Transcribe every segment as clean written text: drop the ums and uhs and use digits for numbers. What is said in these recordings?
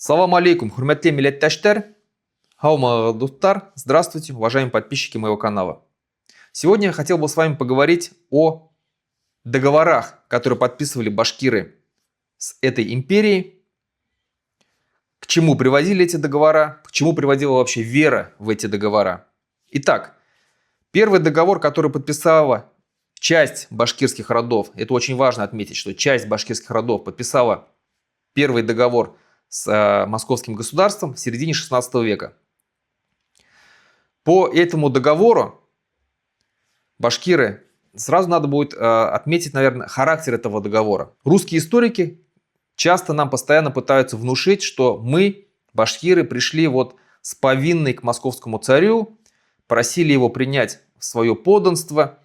Салам алейкум, хурматли милләттәштәр, достар, здравствуйте, уважаемые подписчики моего канала. Сегодня я хотел бы с вами поговорить о договорах, которые подписывали башкиры с этой империей, к чему приводили эти договора, к чему приводила вообще вера в эти договора. Итак, первый договор, который подписала часть башкирских родов, это очень важно отметить, что часть башкирских родов подписала первый договор с московским государством в середине 16 века. По этому договору башкиры, сразу надо будет отметить, наверное, характер этого договора. Русские историки часто нам постоянно пытаются внушить, что мы, башкиры, пришли вот с повинной к московскому царю, просили его принять в свое подданство,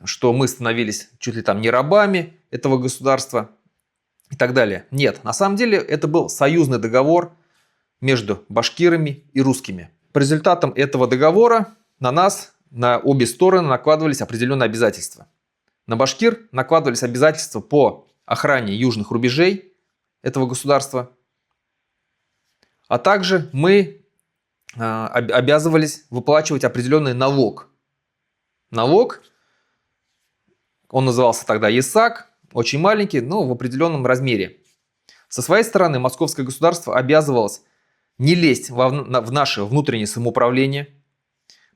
что мы становились чуть ли там не рабами этого государства и так далее. Нет, на самом деле это был союзный договор между башкирами и русскими. По результатам этого договора на нас, на обе стороны накладывались определенные обязательства. На башкир накладывались обязательства по охране южных рубежей этого государства, а также мы обязывались выплачивать определенный налог. Налог, он назывался тогда ясак, очень маленький, но в определенном размере. Со своей стороны московское государство обязывалось не лезть в наше внутреннее самоуправление.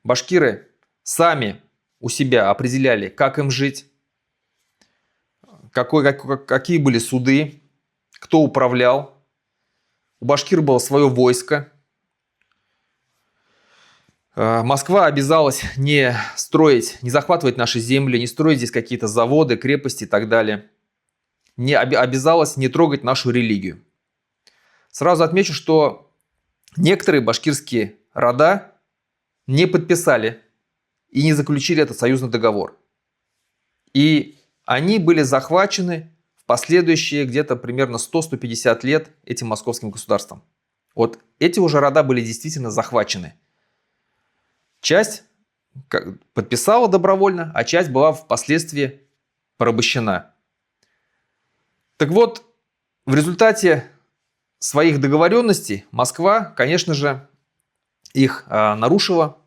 Башкиры сами у себя определяли, как им жить, какие были суды, кто управлял. У башкир было свое войско. Москва обязалась не строить, не захватывать наши земли, не строить здесь какие-то заводы, крепости и так далее. Не обязалась не трогать нашу религию. Сразу отмечу, что некоторые башкирские рода не подписали и не заключили этот союзный договор. И они были захвачены в последующие где-то примерно 100-150 лет этим московским государством. Вот эти уже рода были действительно захвачены. Часть подписала добровольно, а часть была впоследствии порабощена. Так вот, в результате своих договоренностей Москва, конечно же, их нарушила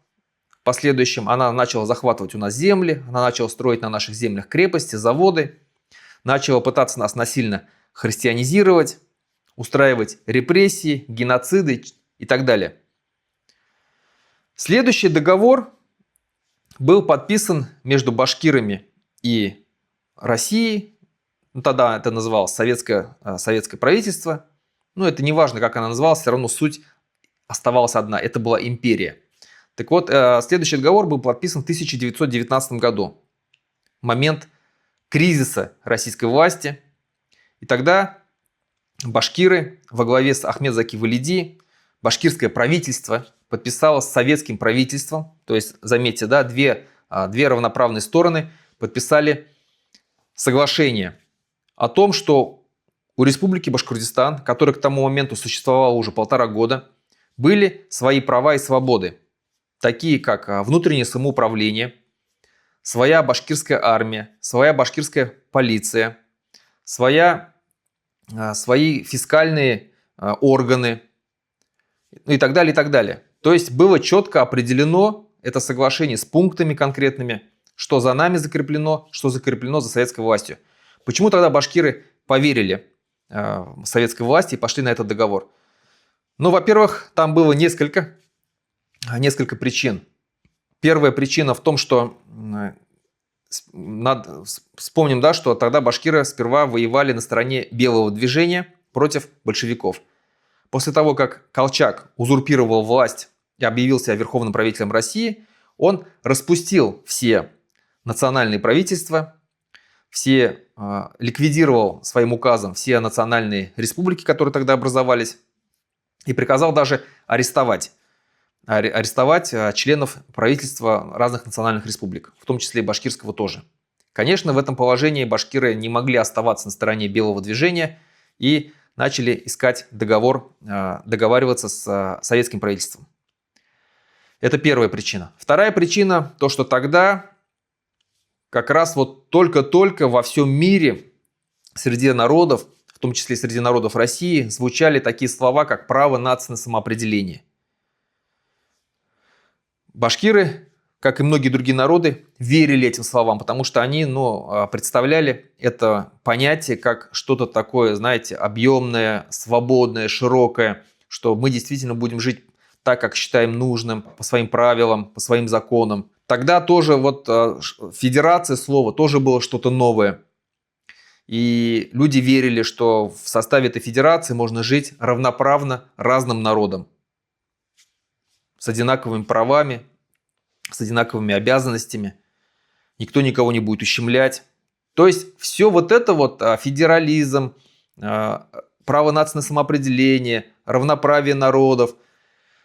в последующем. Она начала захватывать у нас земли, она начала строить на наших землях крепости, заводы, начала пытаться нас насильно христианизировать, устраивать репрессии, геноциды и так далее. Следующий договор был подписан между башкирами и Россией. Тогда это называлось советское правительство. Но это не важно, как она называлась, все равно суть оставалась одна. Это была империя. Так вот, следующий договор был подписан в 1919 году. Момент кризиса российской власти. И тогда башкиры во главе с Ахмед Заки Валиди, башкирское правительство подписало с советским правительством, то есть, заметьте, да, две равноправные стороны подписали соглашение о том, что у Республики Башкортостан, которая к тому моменту существовала уже 1,5 года, были свои права и свободы, такие как внутреннее самоуправление, своя башкирская армия, своя башкирская полиция, свои фискальные органы, ну и так далее, и так далее. То есть было четко определено это соглашение с пунктами конкретными, что за нами закреплено, что закреплено за советской властью. Почему тогда башкиры поверили советской власти и пошли на этот договор? Ну, во-первых, там было несколько причин. Первая причина в том, что вспомним, да, что тогда башкиры сперва воевали на стороне белого движения против большевиков. После того, как Колчак узурпировал власть и объявился верховным правителем России, он распустил все национальные правительства, ликвидировал своим указом все национальные республики, которые тогда образовались, и приказал даже арестовать членов правительства разных национальных республик, в том числе и башкирского тоже. Конечно, в этом положении башкиры не могли оставаться на стороне белого движения и начали искать договариваться с советским правительством. Это первая причина. Вторая причина, то, что тогда как раз вот только-только во всем мире среди народов, в том числе среди народов России, звучали такие слова, как право нации на самоопределение. Башкиры, как и многие другие народы, верили этим словам, потому что они представляли это понятие как что-то такое, знаете, объемное, свободное, широкое, что мы действительно будем жить так, как считаем нужным, по своим правилам, по своим законам. Тогда тоже федерация слова тоже было что-то новое. И люди верили, что в составе этой федерации можно жить равноправно разным народам, с одинаковыми правами, с одинаковыми обязанностями. Никто никого не будет ущемлять. То есть все федерализм, право нации на самоопределение, равноправие народов,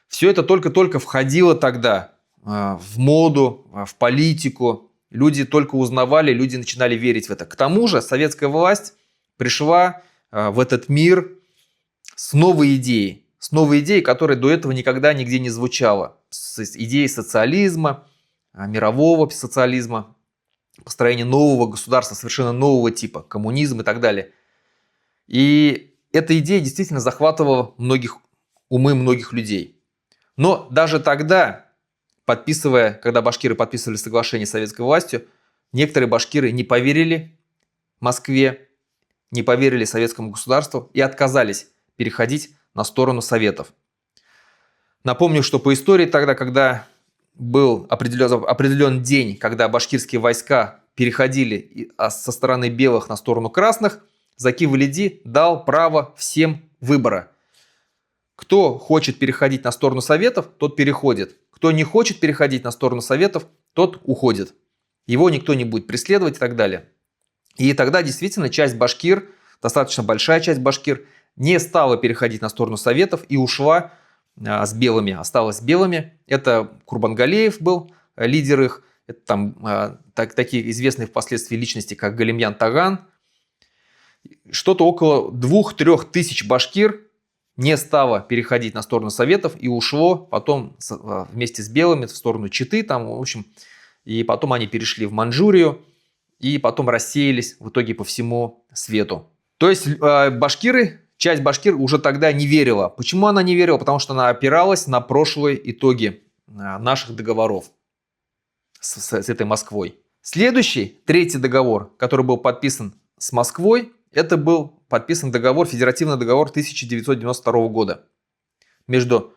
все это только-только входило тогда в моду, в политику. Люди только узнавали, люди начинали верить в это. К тому же советская власть пришла в этот мир с новой идеей, которая до этого никогда нигде не звучала. С идеей социализма, мирового социализма, построения нового государства, совершенно нового типа, коммунизм и так далее. И эта идея действительно захватывала умы многих людей. Но даже тогда, когда башкиры подписывали соглашение с советской властью, некоторые башкиры не поверили Москве, не поверили советскому государству и отказались переходить на сторону Советов. Напомню, что по истории тогда, когда был определен день, когда башкирские войска переходили со стороны белых на сторону красных, Заки Валиди дал право всем выбора. Кто хочет переходить на сторону Советов, тот переходит. Кто не хочет переходить на сторону Советов, тот уходит. Его никто не будет преследовать и так далее. И тогда действительно часть башкир, достаточно большая часть башкир, не стала переходить на сторону Советов и ушла с белыми, осталась с белыми. Это Курбангалеев был лидер их, это такие известные впоследствии личности, как Галимьян Таган. Что-то около 2-3 тысяч башкир не стало переходить на сторону Советов и ушло потом вместе с белыми в сторону Читы, и потом они перешли в Манчжурию и потом рассеялись в итоге по всему свету. То есть часть башкир уже тогда не верила. Почему она не верила? Потому что она опиралась на прошлые итоги наших договоров с этой Москвой. Следующий, третий договор, который был подписан с Москвой, это был подписан федеративный договор 1992 года между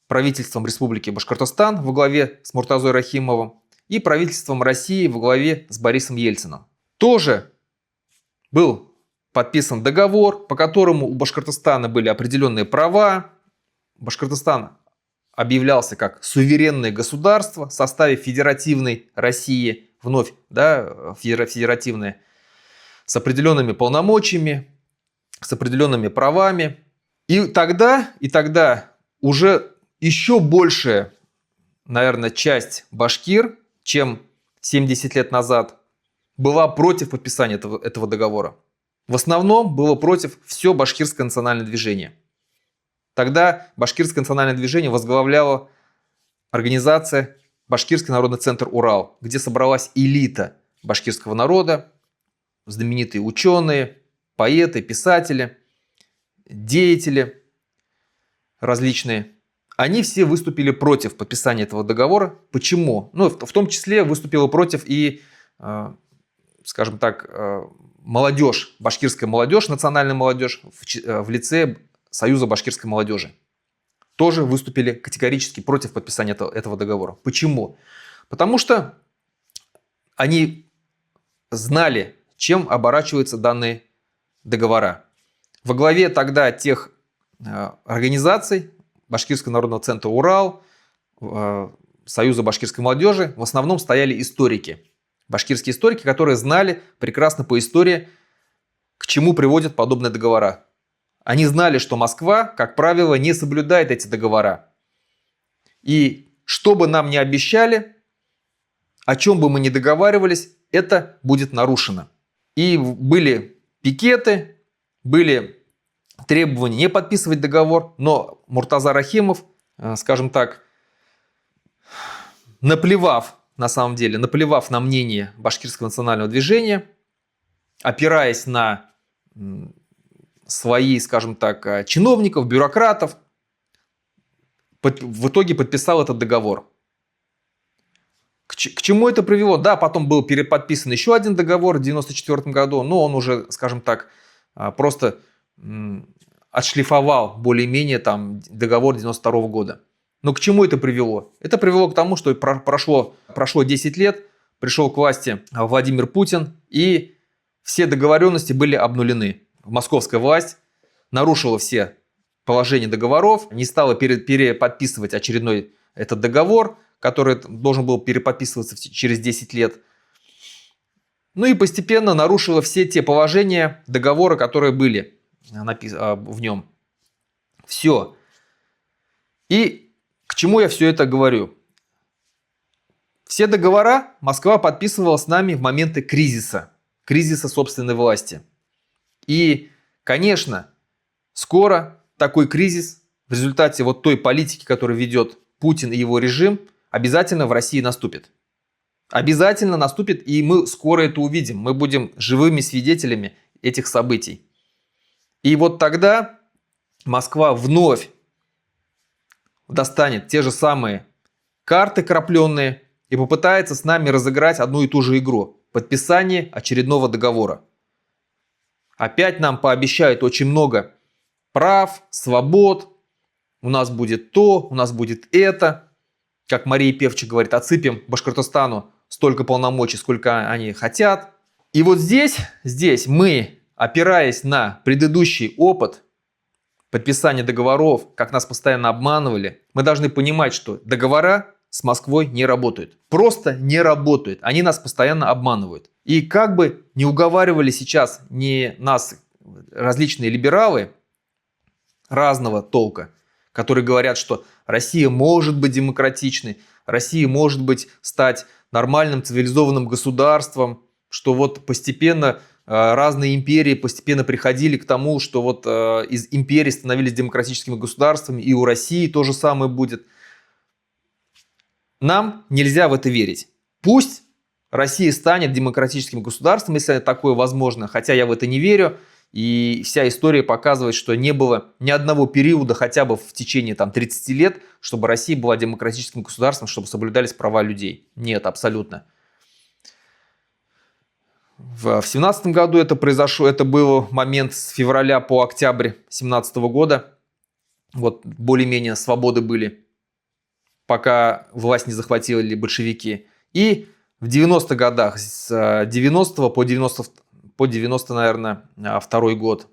правительством Республики Башкортостан во главе с Муртазой Рахимовым и правительством России во главе с Борисом Ельциным. Тоже был подписан договор, по которому у Башкортостана были определенные права. Башкортостан объявлялся как суверенное государство в составе федеративной России, вновь, федеративное, с определенными полномочиями, с определенными правами. И тогда уже еще большая, наверное, часть башкир, чем 70 лет назад, была против подписания этого договора. В основном было против все башкирское национальное движение. Тогда башкирское национальное движение возглавляла организация Башкирский народный центр «Урал», где собралась элита башкирского народа, знаменитые ученые, поэты, писатели, деятели различные. Они все выступили против подписания этого договора. Почему? В том числе выступила против и, скажем так, молодежь, башкирская молодежь, национальная молодежь в лице Союза башкирской молодежи. Тоже выступили категорически против подписания этого договора. Почему? Потому что они знали, чем оборачиваются данные договора. Во главе тогда тех организаций Башкирского народного центра «Урал», Союза башкирской молодежи в основном стояли историки. Башкирские историки, которые знали прекрасно по истории, к чему приводят подобные договора. Они знали, что Москва, как правило, не соблюдает эти договора. И что бы нам ни обещали, о чем бы мы ни договаривались, это будет нарушено. И были пикеты, были требования не подписывать договор, но Муртаза Рахимов, скажем так, наплевав на мнение башкирского национального движения, опираясь на свои, скажем так, чиновников, бюрократов, в итоге подписал этот договор. К чему это привело? Да, потом был переподписан еще один договор в 1994 году, но он уже, скажем так, просто отшлифовал более-менее там договор 1992 года. Но к чему это привело? Это привело к тому, что прошло 10 лет, пришел к власти Владимир Путин, и все договоренности были обнулены. Московская власть нарушила все положения договоров, не стала переподписывать очередной этот договор, который должен был переподписываться через 10 лет. Ну и постепенно нарушила все те положения договора, которые были в нем. Все. И к чему я все это говорю? Все договора Москва подписывала с нами в моменты кризиса собственной власти. И, конечно, скоро такой кризис в результате вот той политики, которую ведет Путин и его режим, обязательно в России наступит. Обязательно наступит, и мы скоро это увидим. Мы будем живыми свидетелями этих событий. И вот тогда Москва вновь достанет те же самые карты крапленные и попытается с нами разыграть одну и ту же игру – подписание очередного договора. Опять нам пообещают очень много прав, свобод, у нас будет то, у нас будет это. Как Мария Певчик говорит, отсыпем Башкортостану столько полномочий, сколько они хотят. И вот здесь мы, опираясь на предыдущий опыт подписания договоров, как нас постоянно обманывали, мы должны понимать, что договора с Москвой не работают. Просто не работают. Они нас постоянно обманывают. И как бы не уговаривали сейчас нас различные либералы разного толка, которые говорят, что Россия может быть демократичной, Россия может стать нормальным цивилизованным государством, что вот постепенно разные империи постепенно приходили к тому, что вот из империй становились демократическими государствами, и у России то же самое будет. Нам нельзя в это верить. Пусть Россия станет демократическим государством, если такое возможно, хотя я в это не верю. И вся история показывает, что не было ни одного периода, хотя бы в течение 30 лет, чтобы Россия была демократическим государством, чтобы соблюдались права людей. Нет, абсолютно. В 2017 году это произошло, это был момент с февраля по октябрь 2017 года. Вот более-менее свободы были, пока власть не захватили большевики. И в 90-х годах, с 90 по 90, наверное, второй год,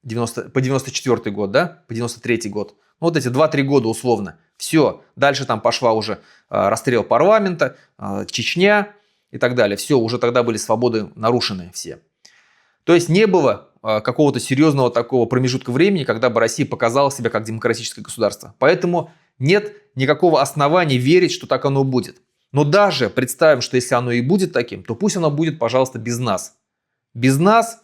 по 94 год, да, по 93 год. Ну, вот эти 2-3 года условно. Все, дальше там пошла уже расстрел парламента, Чечня и так далее. Все, уже тогда были свободы нарушены все. То есть не было какого-то серьезного такого промежутка времени, когда бы Россия показала себя как демократическое государство. Поэтому нет никакого основания верить, что так оно будет. Но даже представим, что если оно и будет таким, то пусть оно будет, пожалуйста, без нас. Без нас,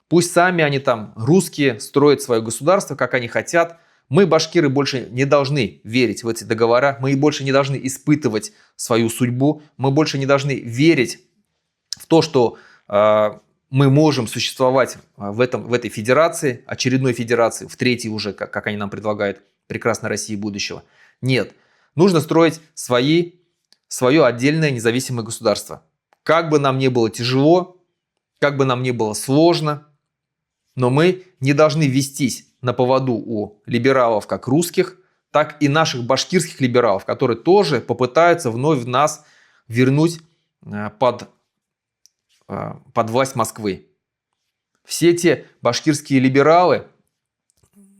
пусть сами они там, русские, строят свое государство, как они хотят. Мы, башкиры, больше не должны верить в эти договора, мы больше не должны испытывать свою судьбу, мы больше не должны верить в то, что мы можем существовать в этой федерации, очередной федерации, в третьей уже, как они нам предлагают, прекрасной России будущего. Нет, нужно строить свое отдельное независимое государство. Как бы нам ни было тяжело, как бы нам ни было сложно, но мы не должны вестись на поводу у либералов как русских, так и наших башкирских либералов, которые тоже попытаются вновь нас вернуть под власть Москвы. Все те башкирские либералы,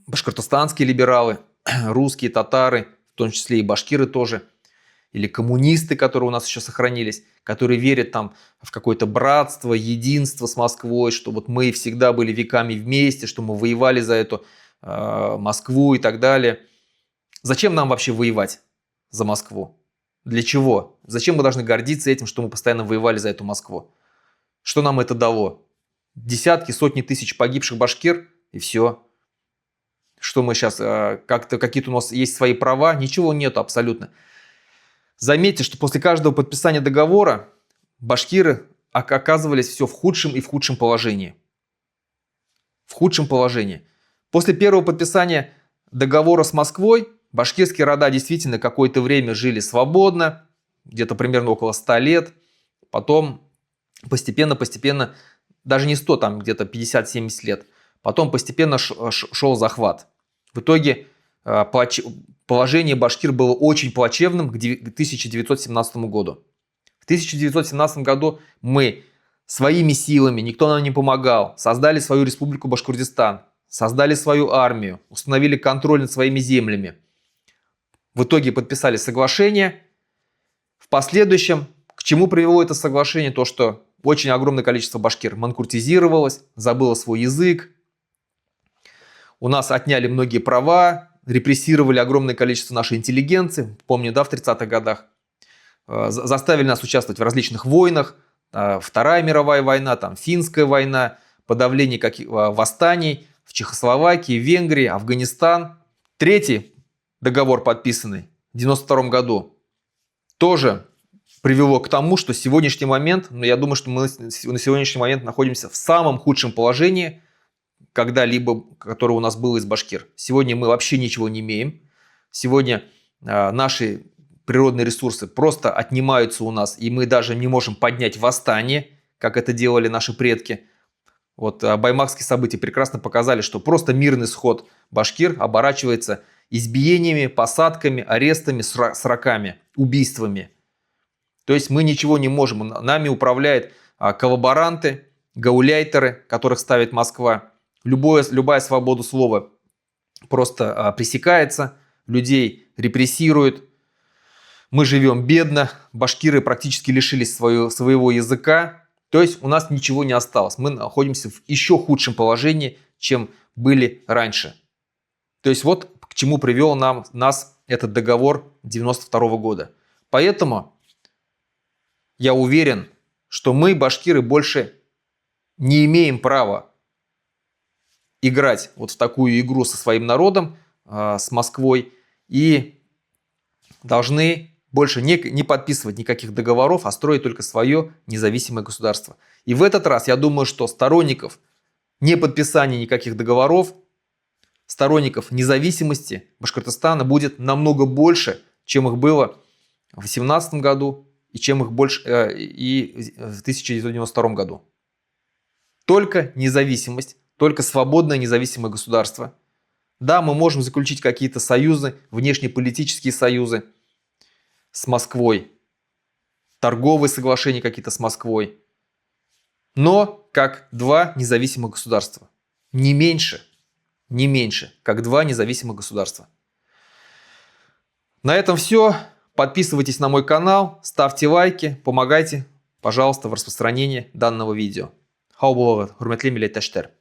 башкортостанские либералы, русские, татары, в том числе и башкиры тоже, или коммунисты, которые у нас еще сохранились, которые верят там в какое-то братство, единство с Москвой, что вот мы всегда были веками вместе, что мы воевали за эту Москву и так далее. Зачем нам вообще воевать за Москву? Для чего? Зачем мы должны гордиться этим, что мы постоянно воевали за эту Москву? Что нам это дало? Десятки, сотни тысяч погибших башкир и все. Что мы сейчас, какие-то у нас есть свои права? Ничего нету абсолютно. Заметьте, что после каждого подписания договора башкиры оказывались все в худшем и в худшем положении. в худшем положении. После первого подписания договора с Москвой башкирские рода действительно какое-то время жили свободно, где-то примерно около 100 лет. Потом постепенно, даже не 100, там где-то 50-70 лет, потом постепенно шел захват. В итоге положение башкир было очень плачевным к 1917 году. В 1917 году мы своими силами, никто нам не помогал, создали свою республику Башкортостан, создали свою армию, установили контроль над своими землями. В итоге подписали соглашение. В последующем, к чему привело это соглашение? То, что очень огромное количество башкир манкуртизировалось, забыло свой язык. У нас отняли многие права, репрессировали огромное количество нашей интеллигенции. Помню, да, в 30-х годах. Заставили нас участвовать в различных войнах. Вторая мировая война, там, Финская война, подавление восстаний в Чехословакии, Венгрии, Афганистан. Третий договор, подписанный в 1992 году, тоже привело к тому, что сегодняшний момент, я думаю, что мы на сегодняшний момент находимся в самом худшем положении, когда-либо, которое у нас было из башкир. Сегодня мы вообще ничего не имеем. Сегодня наши природные ресурсы просто отнимаются у нас, и мы даже не можем поднять восстание, как это делали наши предки. Вот баймакские события прекрасно показали, что просто мирный сход башкир оборачивается избиениями, посадками, арестами, сроками, убийствами. То есть мы ничего не можем. Нами управляют коллаборанты, гауляйтеры, которых ставит Москва. Любая свобода слова просто пресекается, людей репрессируют. Мы живем бедно, башкиры практически лишились своего языка. То есть у нас ничего не осталось. Мы находимся в еще худшем положении, чем были раньше. То есть вот к чему привел нас этот договор 1992 года. Поэтому я уверен, что мы, башкиры, больше не имеем права играть вот в такую игру со своим народом, с Москвой, и должны больше не подписывать никаких договоров, а строить только свое независимое государство. И в этот раз я думаю, что сторонников не подписания никаких договоров, сторонников независимости Башкортостана будет намного больше, чем их было в 2018 году и чем их больше и в 1992 году. Только независимость, только свободное независимое государство. Да, мы можем заключить какие-то союзы, внешнеполитические союзы с Москвой, торговые соглашения какие-то с Москвой, но как два независимых государства. Не меньше, как два независимых государства. На этом все. Подписывайтесь на мой канал, ставьте лайки, помогайте, пожалуйста, в распространении данного видео. Хау булавы, хурметли милләттәшләр.